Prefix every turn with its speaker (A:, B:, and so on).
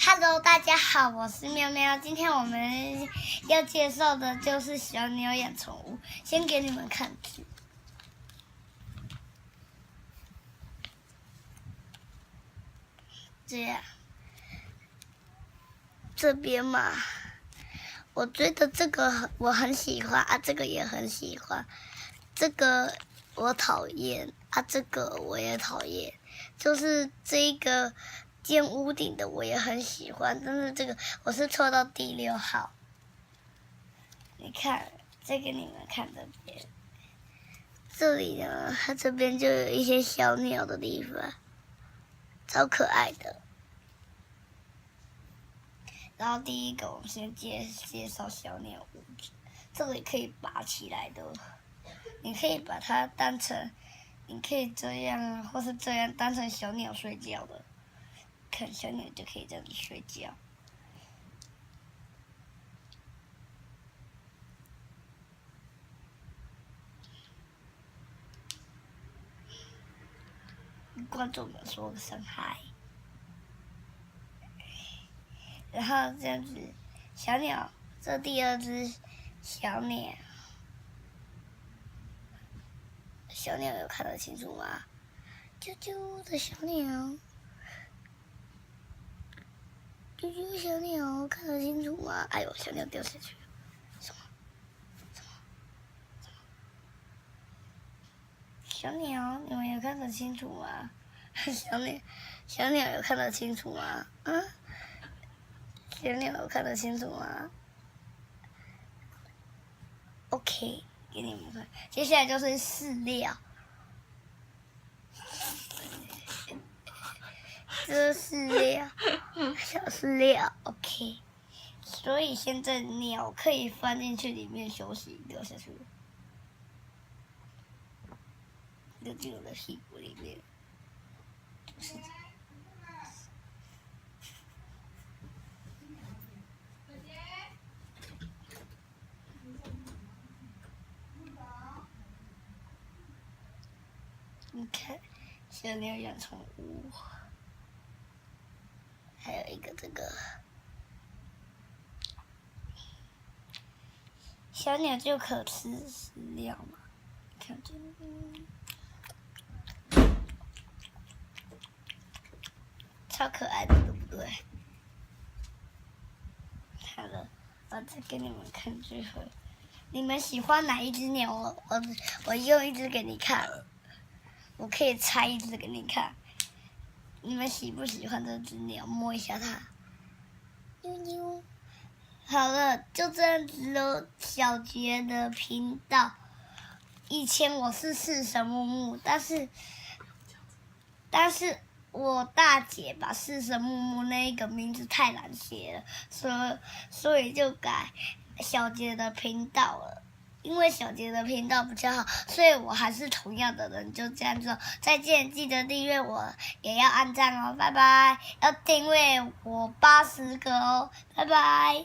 A: Hello， 大家好，我是喵喵。今天我们要介绍的就是小鸟养宠物。先给你们看字，这样，这边嘛，我觉得这个我很喜欢啊，这个也很喜欢，这个我讨厌啊，这个我也讨厌，就是这个。建屋顶的我也很喜欢，但是这个我是抽到第6号。你看，再给你们看这边，这里呢，它这边就有一些小鸟的地方，超可爱的。然后第一个，我们先介绍小鸟屋子，这里可以拔起来的，你可以把它当成，你可以这样或是这样当成小鸟睡觉的。看小鸟就可以这样子睡觉，观众们说个声嗨，然后这样子，小鸟，这第2只小鸟，小鸟有看得清楚吗？啾啾的小鸟。啾啾小鸟看得清楚吗？哎呦，小鸟掉下去了！什么？小鸟，你们有看得清楚吗？小鸟有看得清楚吗？嗯，小鸟有看得清楚吗 ？OK， 给你们看。接下来就是饲料。这是饲料，小饲料 ，OK。所以现在鸟可以放进去里面休息，掉下去，掉进我的屁股里面，就是这样。你看，小鸟养宠物。还有一个这个小鸟就可吃饲料嘛，看这超可爱的，对不对？好了，我再给你们看最后，你们喜欢哪一只鸟？我用一只给你看，我可以拆一只给你看。你们喜不喜欢这只鸟？摸一下它，妞妞。好了，就这样子喽。小杰的频道，以前我是四神木木，但是我大姐把四神木木那个名字太难写了，所以就改小杰的频道了。因为小杰的频道比较好，所以我还是同样的人，就这样做。再见，记得订阅我，也要按赞哦，拜拜！要订阅我80个哦，拜拜。